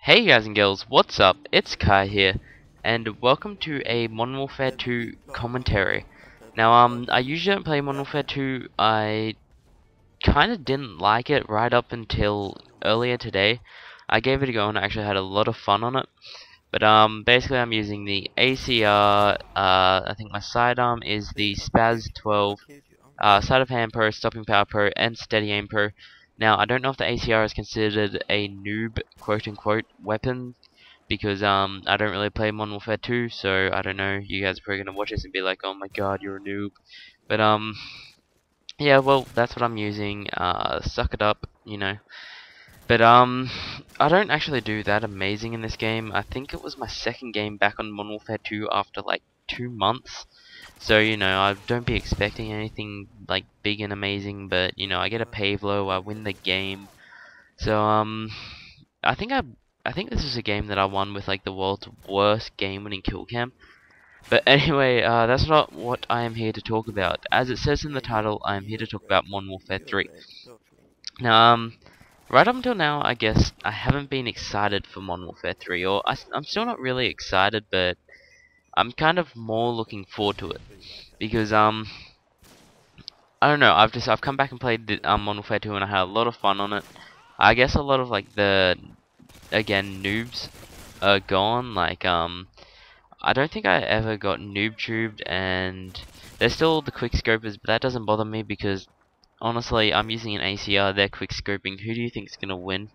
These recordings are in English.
Hey guys and girls, what's up? It's Kai here, and welcome to a Modern Warfare 2 commentary. Now, I usually don't play Modern Warfare 2. I kind of didn't like it right up until earlier today. I gave it a go and I actually had a lot of fun on it. But basically I'm using the ACR. I think my sidearm is the Spaz 12. Sleight of Hand Pro, Stopping Power Pro, and Steady Aim Pro. Now, I don't know if the ACR is considered a noob, quote-unquote, weapon, because I don't really play Modern Warfare 2, so I don't know, you guys are probably gonna watch this and be like, oh my god, you're a noob. But yeah, well, that's what I'm using. Suck it up, you know. But I don't actually do that amazing in this game. I think it was my second game back on Modern Warfare 2 after like 2 months. So, you know, I don't be expecting anything like big and amazing, but you know, I get a pave low, I win the game. So, I think I think this is a game that I won with like the world's worst game-winning kill cam. But anyway, that's not what I am here to talk about. As it says in the title, I am here to talk about Modern Warfare 3. Now, right up until now, I guess I haven't been excited for Modern Warfare 3, or I'm still not really excited, but I'm kind of more looking forward to it because I don't know. I've come back and played the, Modern Warfare 2 and I had a lot of fun on it. I guess a lot of like the noobs are gone. Like I don't think I ever got noob tubed, and there's still the quick scopers, but that doesn't bother me because honestly, I'm using an ACR. They're quick scoping. Who do you think's gonna win?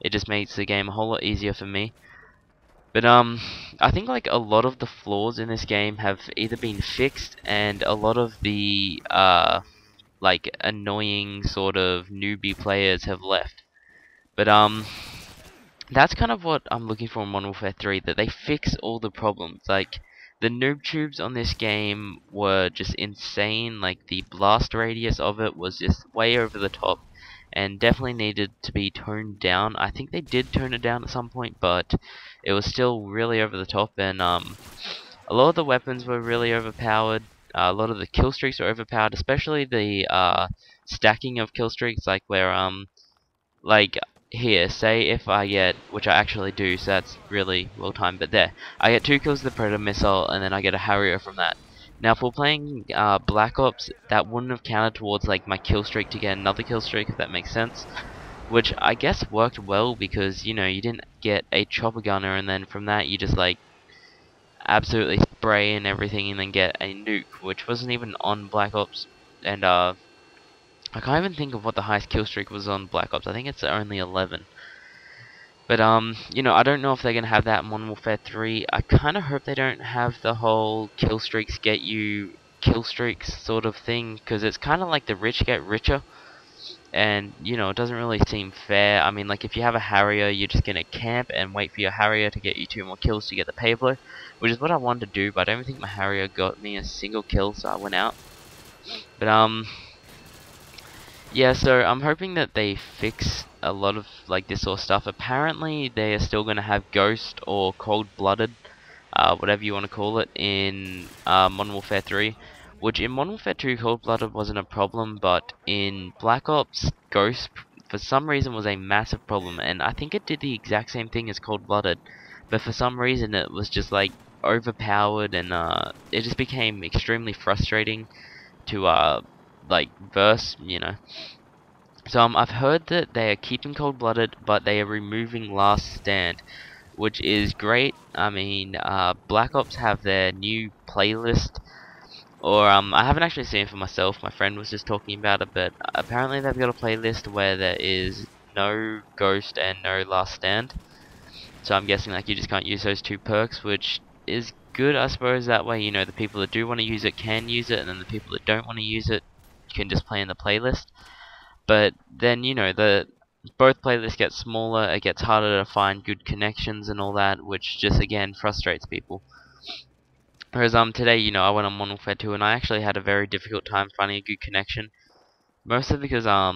It just makes the game a whole lot easier for me. But I think like a lot of the flaws in this game have either been fixed, and a lot of the like annoying sort of newbie players have left. But that's kind of what I'm looking for in Modern Warfare 3, that they fix all the problems. Like the noob tubes on this game were just insane. Like the blast radius of it was just way over the top and definitely needed to be toned down. I think they did tone it down at some point, but it was still really over the top, and a lot of the weapons were really overpowered. A lot of the kill streaks were overpowered, especially the stacking of kill streaks, like where like here, say if I get, which I actually do, so that's really well timed, but there, I get 2 kills with the Predator missile, and then I get a Harrier from that. Now, if we're playing Black Ops, that wouldn't have counted towards like my kill streak to get another kill streak, if that makes sense. Which I guess worked well because, you know, you didn't get a chopper gunner, and then from that you just like absolutely spray and everything, and then get a nuke, which wasn't even on Black Ops. And I can't even think of what the highest kill streak was on Black Ops. I think it's only 11. But you know, I don't know if they're gonna have that in Modern Warfare 3. I kind of hope they don't have the whole kill streaks get you kill streaks sort of thing, because it's kind of like the rich get richer, and you know, it doesn't really seem fair. I mean, like if you have a Harrier, you're just gonna camp and wait for your Harrier to get you 2 more kills to get the payload, which is what I wanted to do. But I don't think my Harrier got me a single kill, so I went out. But yeah, so I'm hoping that they fix a lot of like this sort of stuff. Apparently, they are still going to have Ghost or Cold-Blooded, whatever you want to call it, in Modern Warfare 3. Which in Modern Warfare 2, Cold-Blooded wasn't a problem, but in Black Ops, Ghost for some reason was a massive problem, and I think it did the exact same thing as Cold-Blooded, but for some reason it was just like overpowered, and it just became extremely frustrating to like verse, you know. So I've heard that they are keeping Cold-Blooded, but they are removing Last Stand, which is great. I mean, Black Ops have their new playlist, or I haven't actually seen it for myself. My friend was just talking about it, but apparently they've got a playlist where there is no Ghost and no Last Stand. So I'm guessing like you just can't use those 2 perks, which is good, I suppose. That way, you know, the people that do want to use it can use it, and then the people that don't want to use it can just play in the playlist. But then, you know, both playlists get smaller, it gets harder to find good connections and all that, which just again frustrates people. Whereas today, you know, I went on Modern Warfare 2 and I actually had a very difficult time finding a good connection. Mostly because I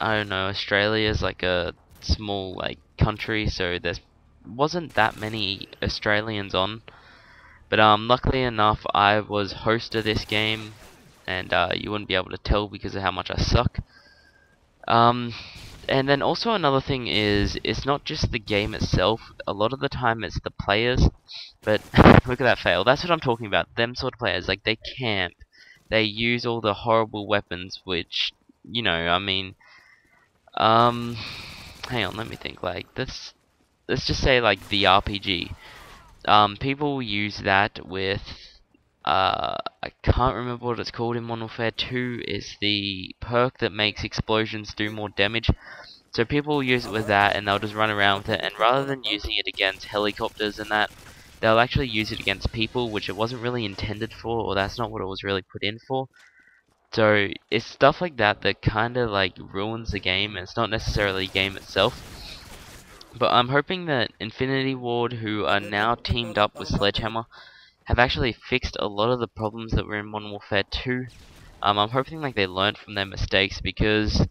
don't know, Australia is like a small like country, so there wasn't that many Australians on. But luckily enough, I was host of this game, and you wouldn't be able to tell because of how much I suck. And then also another thing is, it's not just the game itself. A lot of the time it's the players. But look at that fail. That's what I'm talking about. Them sort of players, like they camp. They use all the horrible weapons, which, you know, I mean, um, hang on, let me think. Like let's just say like the RPG. People use that with I can't remember what it's called in Modern Warfare 2. Is the perk that makes explosions do more damage. So people will use it with that, and they'll just run around with it, and rather than using it against helicopters and that, they'll actually use it against people, which it wasn't really intended for, or that's not what it was really put in for. So it's stuff like that that kind of like ruins the game, and it's not necessarily the game itself. But I'm hoping that Infinity Ward, who are now teamed up with Sledgehammer, have actually fixed a lot of the problems that were in Modern Warfare 2. I'm hoping like they learned from their mistakes, because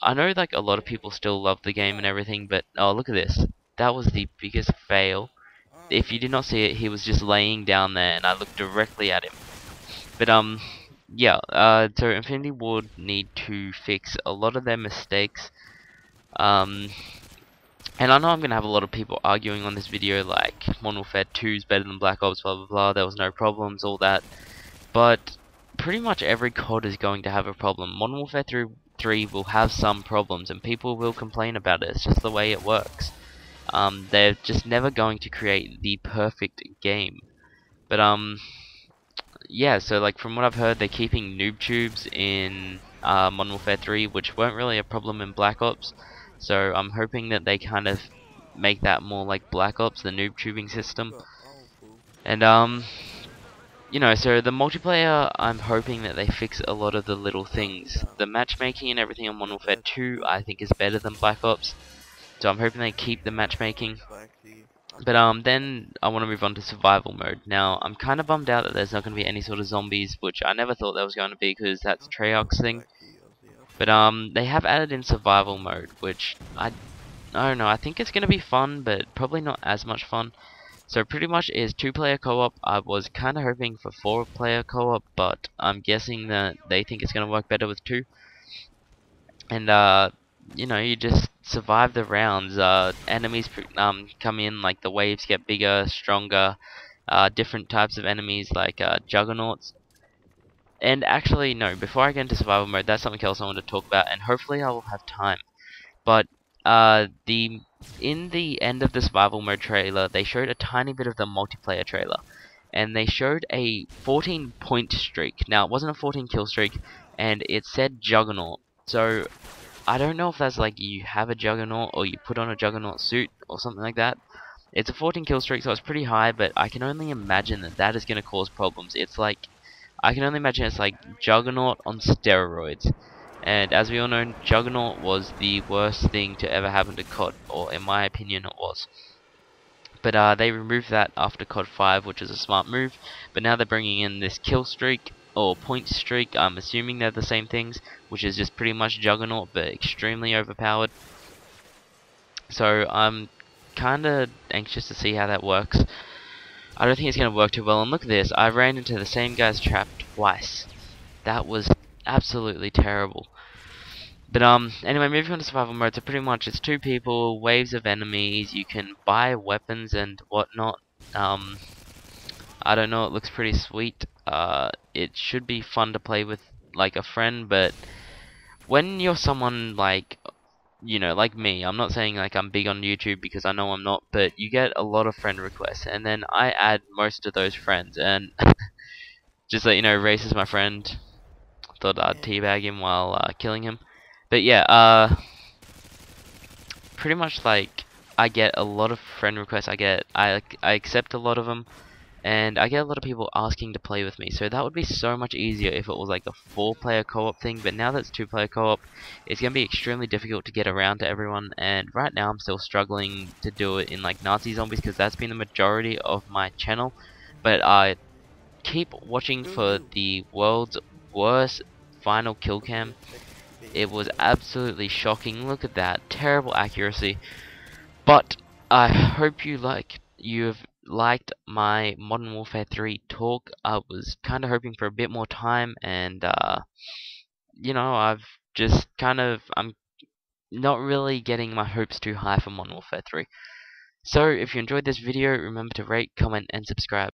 I know like a lot of people still love the game and everything, but oh, look at this. That was the biggest fail. If you did not see it, he was just laying down there and I looked directly at him. But yeah, so Infinity Ward need to fix a lot of their mistakes. Um and I know I'm gonna have a lot of people arguing on this video like Modern Warfare 2 is better than Black Ops, blah blah blah, there was no problems, all that. But pretty much every COD is going to have a problem. Modern Warfare 3 will have some problems, and people will complain about it. It's just the way it works. They're just never going to create the perfect game. But yeah. So like from what I've heard, they're keeping noob tubes in Modern Warfare 3, which weren't really a problem in Black Ops. So I'm hoping that they kind of make that more like Black Ops, the noob tubing system. And you know, so the multiplayer, I'm hoping that they fix a lot of the little things. The matchmaking and everything on Modern Warfare 2, I think is better than Black Ops. So I'm hoping they keep the matchmaking. But then I want to move on to survival mode. Now, I'm kind of bummed out that there's not going to be any sort of zombies, which I never thought there was going to be, because that's Treyarch's thing. But they have added in survival mode, which I don't know, I think it's going to be fun, but probably not as much fun. So pretty much is 2-player co-op. I was kind of hoping for 4-player co-op, but I'm guessing that they think it's going to work better with 2. And you know, you just survive the rounds. Enemies come in, like the waves get bigger, stronger. Different types of enemies like juggernauts. And actually, no, before I get into survival mode, that's something else I want to talk about, and hopefully I will have time. But the in the end of the survival mode trailer, they showed a tiny bit of the multiplayer trailer, and they showed a 14-point streak. Now it wasn't a 14 kill streak, and it said Juggernaut. So I don't know if that's like you have a Juggernaut or you put on a Juggernaut suit or something like that. It's a 14 kill streak, so it's pretty high, but I can only imagine that that is going to cause problems. It's like, I can only imagine it's like Juggernaut on steroids. And as we all know, Juggernaut was the worst thing to ever happen to COD, or in my opinion it was. But they removed that after COD 5, which is a smart move. But now they're bringing in this kill streak, or point streak. I'm assuming they're the same things, which is just pretty much Juggernaut, but extremely overpowered. So I'm kinda anxious to see how that works. I don't think it's gonna work too well, and look at this, I ran into the same guy's trap twice. That was absolutely terrible. But anyway, moving on to survival mode, so pretty much it's 2 people, waves of enemies, you can buy weapons and whatnot. I don't know, it looks pretty sweet. It should be fun to play with like a friend, but when you're someone like, you know, like me, I'm not saying like I'm big on YouTube, because I know I'm not, but you get a lot of friend requests, and then I add most of those friends, and just let you know, Race is my friend. Thought I'd teabag him while killing him. But yeah, pretty much like I get a lot of friend requests. I accept a lot of them, and I get a lot of people asking to play with me. So that would be so much easier if it was like a 4-player co-op thing. But now that it's 2-player co-op, it's gonna be extremely difficult to get around to everyone. And right now I'm still struggling to do it in like Nazi Zombies, because that's been the majority of my channel. But I keep watching for the world's worst final kill cam. It was absolutely shocking. Look at that, terrible accuracy. But I hope you've liked my Modern Warfare 3 talk. I was kind of hoping for a bit more time, and you know, I'm not really getting my hopes too high for Modern Warfare 3. So if you enjoyed this video, remember to rate, comment, and subscribe.